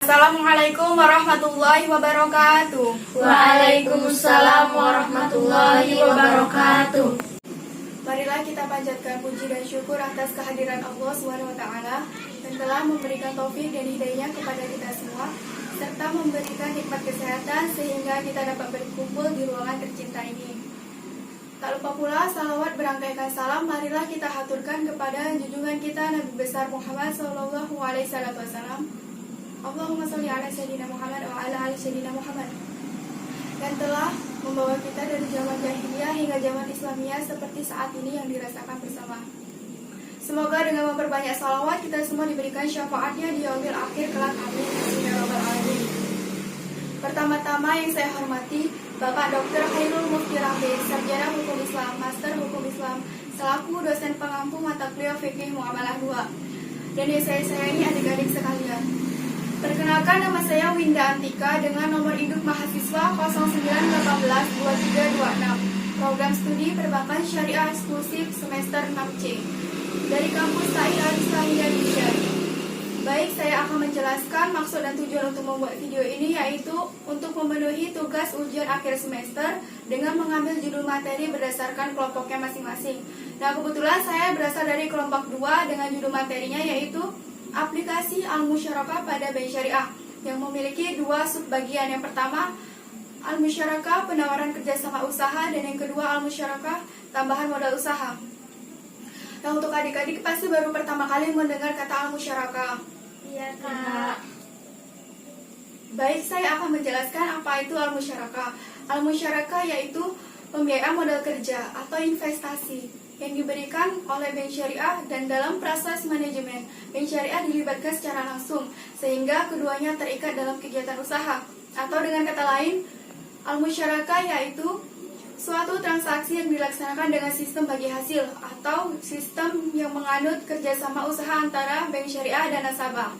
Assalamualaikum warahmatullahi wabarakatuh. Waalaikumsalam warahmatullahi wabarakatuh. Marilah kita panjatkan puji dan syukur atas kehadiran Allah SWT yang telah memberikan taufik dan hidayah kepada kita semua, serta memberikan nikmat kesehatan sehingga kita dapat berkumpul di ruangan tercinta ini. Tak lupa pula salawat berangkaikan salam marilah kita haturkan kepada junjungan kita Nabi besar Muhammad SAW. Allahumma sholli ala sayyidina Muhammad wa ala ali sayyidina Muhammad, yang telah membawa kita dari zaman jahiliyah hingga zaman Islamiyah seperti saat ini yang dirasakan bersama. Semoga dengan memperbanyak salawat kita semua diberikan syafaatnya di yaumil akhir kelak, amin ya rabbal alamin. Pertama-tama yang saya hormati Bapak Dr. Khairul Mufti Rambe, Sarjana Hukum Islam, Master Hukum Islam, selaku dosen pengampu mata kuliah Fikih Muamalah 2. Dan yang saya sayangi adik-adik sekalian. Perkenalkan, nama saya Winda Antika dengan nomor induk mahasiswa 09182326, program studi perbankan syariah eksklusif semester 6C dari kampus TAI Al-Islam Indonesia. Baik, saya akan menjelaskan maksud dan tujuan untuk membuat video ini, yaitu untuk memenuhi tugas ujian akhir semester dengan mengambil judul materi berdasarkan kelompoknya masing-masing. Nah, kebetulan saya berasal dari kelompok 2 dengan judul materinya yaitu Aplikasi Al-Musyarakah pada Bank Syariah, yang memiliki 2 subbagian. Yang pertama, Al-Musyarakah penawaran kerjasama usaha, dan yang kedua Al-Musyarakah tambahan modal usaha. Nah, untuk adik-adik pasti baru pertama kali mendengar kata Al-Musyarakah. Iya, Kak. Baik, saya akan menjelaskan apa itu Al-Musyarakah. Al-Musyarakah yaitu pembiayaan modal kerja atau investasi yang diberikan oleh Bank Syariah, dan dalam proses manajemen Bank Syariah dilibatkan secara langsung sehingga keduanya terikat dalam kegiatan usaha. Atau dengan kata lain, Al-Musyarakah yaitu suatu transaksi yang dilaksanakan dengan sistem bagi hasil atau sistem yang menganut kerjasama usaha antara Bank Syariah dan nasabah.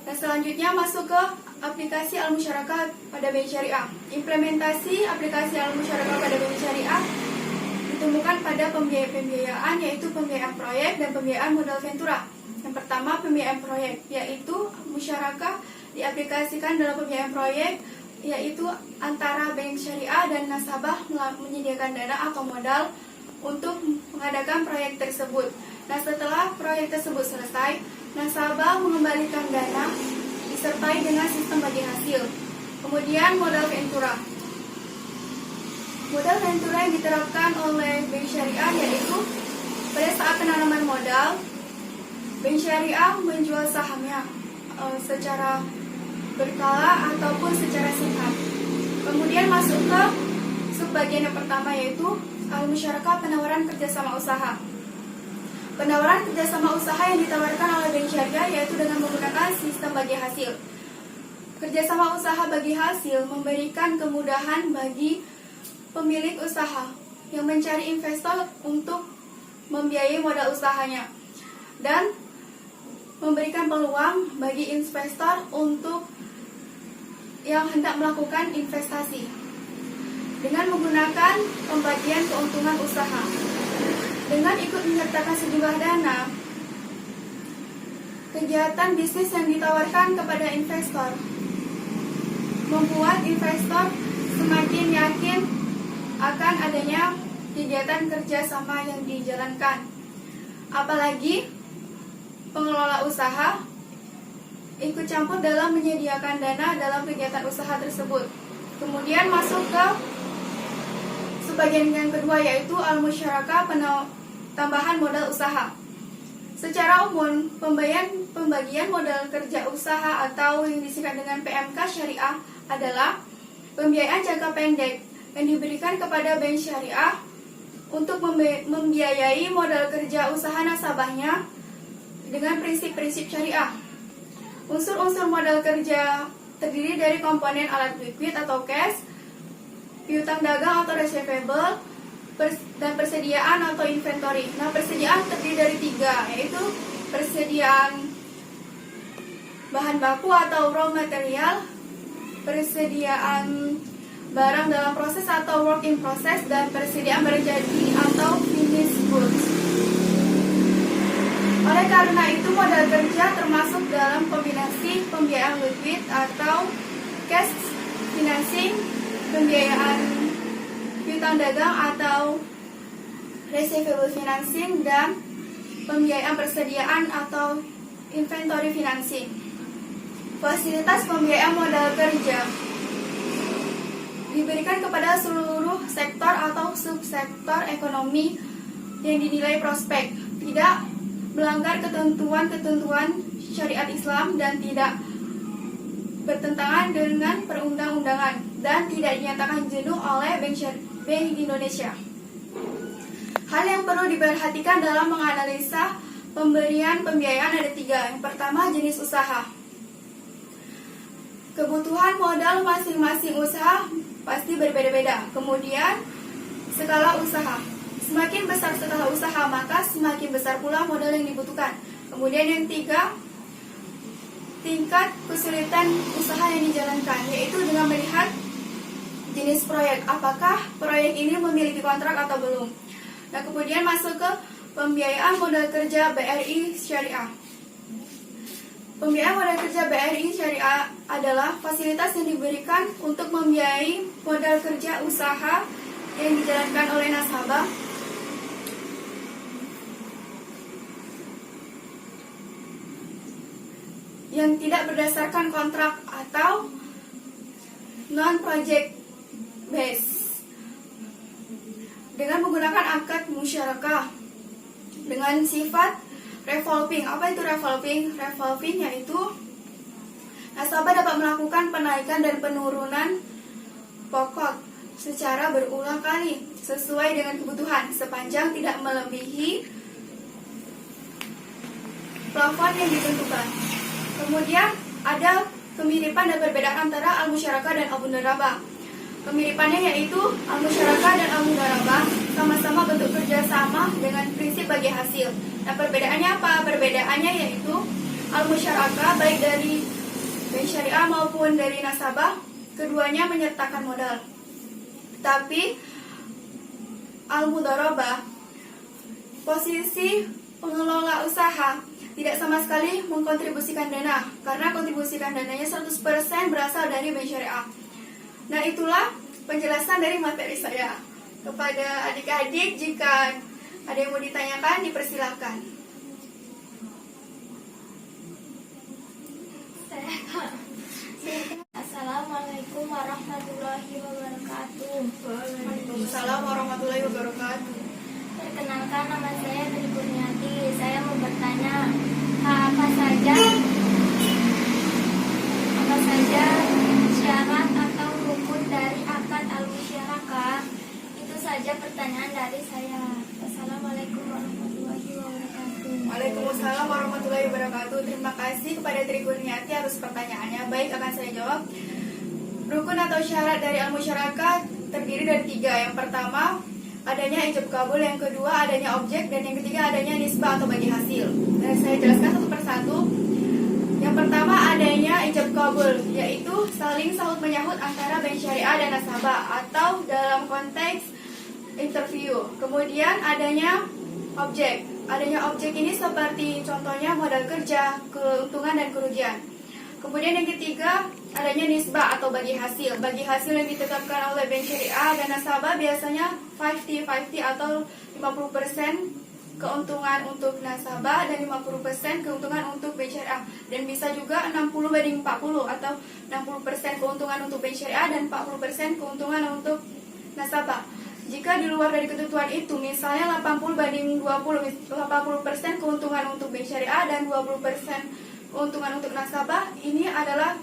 Dan selanjutnya masuk ke aplikasi Al-Musyarakah pada Bank Syariah. Implementasi aplikasi Al-Musyarakah pada Bank Syariah ditemukan pada pembiayaan, yaitu pembiayaan proyek dan pembiayaan modal ventura. Yang pertama, pembiayaan proyek, yaitu musyarakah diaplikasikan dalam pembiayaan proyek, yaitu antara Bank Syariah dan nasabah menyediakan dana atau modal untuk mengadakan proyek tersebut. Nah, setelah proyek tersebut selesai, nasabah mengembalikan dana disertai dengan sistem bagi hasil. Kemudian modal ventura. Modal ventura yang diterapkan oleh Bank Syariah yaitu pada saat penanaman modal, Bank Syariah menjual sahamnya secara berkala ataupun secara singkat. Kemudian masuk ke subbagian yang pertama yaitu Al-Musyarakah penawaran kerjasama usaha. Penawaran kerjasama usaha yang ditawarkan oleh Bank Syariah yaitu dengan menggunakan sistem bagi hasil. Kerjasama usaha bagi hasil memberikan kemudahan bagi pemilik usaha yang mencari investor untuk membiayai modal usahanya, dan memberikan peluang bagi investor untuk yang hendak melakukan investasi dengan menggunakan pembagian keuntungan usaha. Dengan ikut menyertakan sejumlah dana, kegiatan bisnis yang ditawarkan kepada investor membuat investor semakin yakin akan adanya kegiatan kerjasama yang dijalankan. Apalagi pengelola usaha ikut campur dalam menyediakan dana dalam kegiatan usaha tersebut. Kemudian masuk ke subbagian yang kedua yaitu Al-Musyarakah tambahan modal usaha. Secara umum, pembagian modal kerja usaha atau yang disingkat dengan PMK Syariah adalah pembiayaan jangka pendek yang diberikan kepada Bank Syariah untuk membiayai modal kerja usaha nasabahnya dengan prinsip-prinsip syariah. Unsur-unsur modal kerja terdiri dari komponen alat liquid atau cash, piutang dagang atau receivable, dan persediaan atau inventory. Nah, persediaan terdiri dari 3, yaitu persediaan bahan baku atau raw material, persediaan barang dalam proses atau work in process, dan persediaan barang jadi atau finished goods. Oleh karena itu, modal kerja termasuk dalam kombinasi pembiayaan liquid atau cash financing, pembiayaan piutang dagang atau receivable financing, dan pembiayaan persediaan atau inventory financing. Fasilitas pembiayaan modal kerja diberikan kepada seluruh sektor atau subsektor ekonomi yang dinilai prospek, tidak melanggar ketentuan-ketentuan syariat Islam dan tidak bertentangan dengan perundang-undangan dan tidak dinyatakan jenuh oleh Bank Indonesia. Hal yang perlu diperhatikan dalam menganalisa pemberian pembiayaan ada 3. Yang pertama, jenis usaha. Kebutuhan modal masing-masing usaha pasti berbeda-beda. Kemudian, skala usaha. Semakin besar skala usaha, maka semakin besar pula modal yang dibutuhkan. Kemudian yang 3, tingkat kesulitan usaha yang dijalankan, yaitu dengan melihat jenis proyek. Apakah proyek ini memiliki kontrak atau belum? Nah, kemudian masuk ke pembiayaan modal kerja BRI Syariah. Pembiayaan modal kerja BRI Syariah adalah fasilitas yang diberikan untuk membiayai modal kerja usaha yang dijalankan oleh nasabah yang tidak berdasarkan kontrak atau non-project base, dengan menggunakan akad musyarakah dengan sifat revolving. Apa itu revolving? Revolving yaitu nasabah dapat melakukan penaikan dan penurunan pokok secara berulang kali sesuai dengan kebutuhan sepanjang tidak melebihi plafon yang ditentukan. Kemudian ada kemiripan dan perbedaan antara al-musyarakah dan al-mudharabah. Kemiripannya yaitu al-musyarakah dan al-mudharabah sama-sama bentuk kerjasama dengan prinsip bagi hasil. Nah, perbedaannya apa? Perbedaannya yaitu al-musyarakah baik dari bank syariah maupun dari nasabah, keduanya menyertakan modal. Tapi al-mudharabah, posisi pengelola usaha tidak sama sekali mengkontribusikan dana, karena kontribusikan dananya 100% berasal dari bank syariah. Nah, itulah penjelasan dari materi saya. Kepada adik-adik, jika ada yang mau ditanyakan, dipersilahkan. Assalamualaikum warahmatullahi wabarakatuh. Waalaikumsalam warahmatullahi wabarakatuh. Perkenalkan, nama saya Tri Kurniati. Saya mau bertanya, apa saja syarat atau rukun dari akad al-musyarakah? Itu saja pertanyaan dari saya. Assalamualaikum warahmatullahi wabarakatuh. Waalaikumsalam warahmatullahi wabarakatuh. Terima kasih kepada Tri Kurniati atas pertanyaannya. Baik, akan saya jawab. Rukun atau syarat dari al-musyarakah terdiri dari 3. Yang pertama, adanya ijab kabul, yang kedua adanya objek, dan yang ketiga adanya nisbah atau bagi hasil. Dan saya jelaskan satu persatu. Yang pertama adanya ijab kabul, yaitu saling sahut menyahut antara bank syariah dan nasabah atau dalam konteks interview. Kemudian adanya objek. Adanya objek ini seperti contohnya modal kerja, keuntungan dan kerugian. Kemudian yang ketiga adanya nisbah atau bagi hasil. Bagi hasil yang ditetapkan oleh bank syariah dan nasabah biasanya 50-50 atau 50% keuntungan untuk nasabah dan 50% keuntungan untuk bank syariah. Dan bisa juga 60/40 atau 60% keuntungan untuk bank syariah dan 40% keuntungan untuk nasabah. Jika di luar dari ketentuan itu, misalnya 80/20, 80% keuntungan untuk bank syariah dan 20% keuntungan untuk nasabah, ini adalah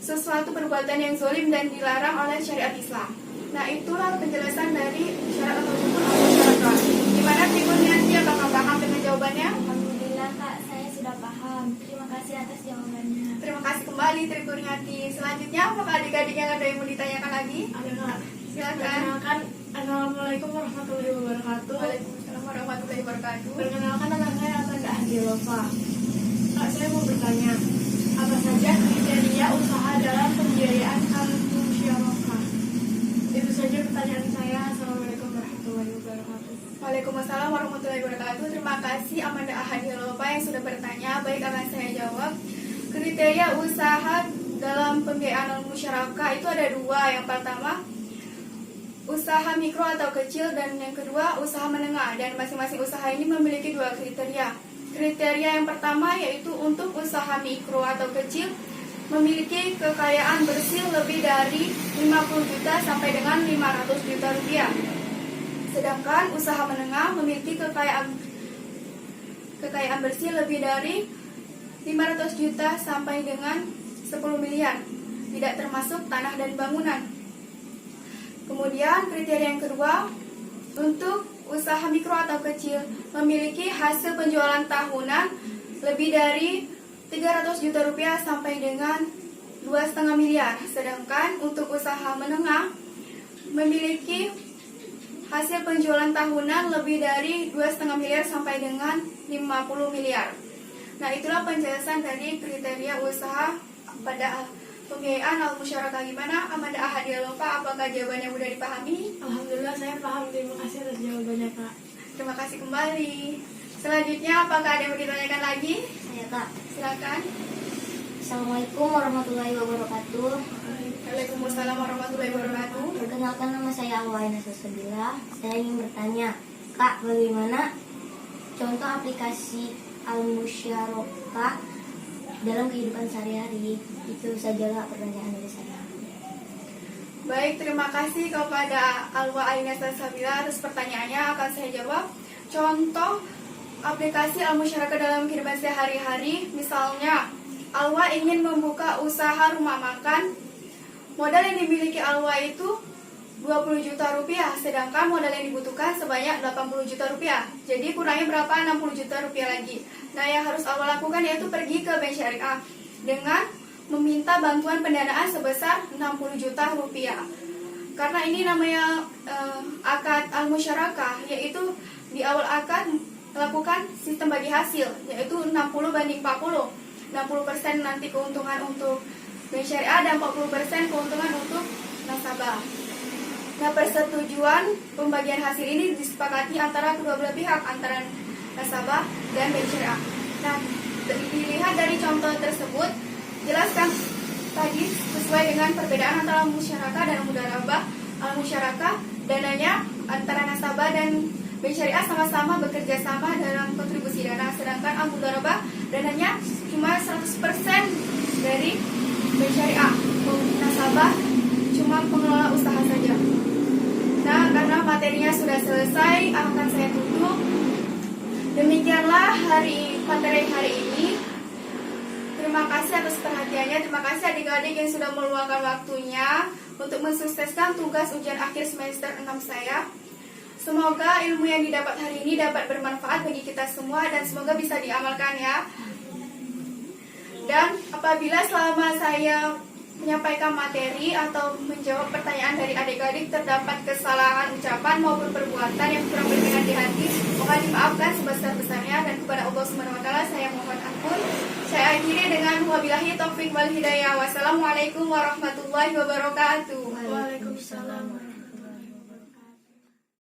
sesuatu perbuatan yang zalim dan dilarang oleh syariat Islam. Nah, itulah penjelasan dari syarat atau rukun al-musyarakah. Gimana Tri Kurniati, apakah paham dengan jawabannya? Alhamdulillah Kak, saya sudah paham. Terima kasih atas jawabannya. Terima kasih kembali Tri Kurniati. Selanjutnya, apakah adik-adik yang ada yang mau ditanyakan lagi? Ada Kak. Silakan. Perkenalkan, Assalamualaikum warahmatullahi wabarakatuh. Waalaikumsalam warahmatullahi wabarakatuh. Perkenalkan, nama saya Atanda Angelova. Kak, saya mau bertanya, apa saja kriteria usaha dalam pembiayaan al-musyarakah? Itu saja pertanyaan saya. Assalamualaikum warahmatullahi wabarakatuh. Waalaikumsalam warahmatullahi wabarakatuh. Terima kasih Amanda Ahadiolova yang sudah kriteria usaha dalam pembiayaan al-musyarakah itu ada dua. Yang pertama, usaha mikro atau kecil, dan yang kedua, usaha menengah. Dan masing-masing usaha ini memiliki dua kriteria. Kriteria yang pertama yaitu untuk usaha mikro atau kecil memiliki kekayaan bersih lebih dari 50 juta sampai dengan 500 juta rupiah. Sedangkan usaha menengah memiliki kekayaan bersih lebih dari 500 juta sampai dengan 10 miliar, tidak termasuk tanah dan bangunan. Kemudian kriteria yang kedua, untuk usaha mikro atau kecil memiliki hasil penjualan tahunan lebih dari 300 juta rupiah sampai dengan 2,5 miliar. Sedangkan untuk usaha menengah memiliki hasil penjualan tahunan lebih dari 2,5 miliar sampai dengan 50 miliar. Nah, itulah penjelasan dari kriteria usaha pada pembiayaan al-musyarakah. Gimana Amanda Ahadialova, apakah jawabannya mudah dipahami? Alhamdulillah saya paham. Terima kasih atas jawabannya, Kak. Terima kasih kembali. Selanjutnya, apakah ada yang mau ditanyakan lagi? Saya Kak. Silakan. Assalamualaikum warahmatullahi wabarakatuh. Waalaikumsalam warahmatullahi wabarakatuh. Perkenalkan, nama saya Alwaina Sosabila. Saya ingin bertanya, Kak, bagaimana contoh aplikasi al-musyarakah dalam kehidupan sehari-hari? Itu sajalah pertanyaan dari saya. Baik, terima kasih kepada Alwa Aina Salsabila atas pertanyaannya. Akan saya jawab. Contoh aplikasi al-musyarakah dalam kehidupan sehari-hari, misalnya Alwa ingin membuka usaha rumah makan. Modal yang dimiliki Alwa itu 20 juta rupiah, sedangkan modal yang dibutuhkan sebanyak 80 juta rupiah. Jadi kurangnya berapa? 60 juta rupiah lagi. Nah, yang harus Alwa lakukan yaitu pergi ke bank syariah dengan meminta bantuan pendanaan sebesar 60 juta rupiah. Karena ini namanya akad al-musyarakah, yaitu di awal akad melakukan sistem bagi hasil, yaitu 60 banding 40. 60% nanti keuntungan untuk bank syariah dan 40% keuntungan untuk nasabah. Nah, persetujuan pembagian hasil ini disepakati antara kedua belah pihak, antara nasabah dan bank syariah. Nah, dilihat dari contoh tersebut, jelaskan tadi sesuai dengan perbedaan antara musyarakah dan mudharabah. Al-musyarakah dananya antara nasabah dan bank syariah sama-sama bekerja sama dalam kontribusi dana, sedangkan al-mudharabah dananya cuma 100% dari bank syariah, nasabah cuma pengelola usaha saja. Nah, karena materinya sudah selesai, akan saya tutup. Demikianlah materi hari ini. Terima kasih atas perhatiannya. Terima kasih adik-adik yang sudah meluangkan waktunya untuk mensukseskan tugas ujian akhir semester 6 saya. Semoga ilmu yang didapat hari ini dapat bermanfaat bagi kita semua dan semoga bisa diamalkan ya. Dan apabila selama saya menyampaikan materi atau menjawab pertanyaan dari adik-adik terdapat kesalahan ucapan maupun perbuatan yang kurang berkenan di hati, mohon dimaafkan sebesar-besarnya, dan kepada Allah Subhanahu wa taala saya mohon ampun. Saya akhiri dengan wabillahi taufik wal hidayah. Wassalamualaikum warahmatullahi wabarakatuh. Waalaikumsalam.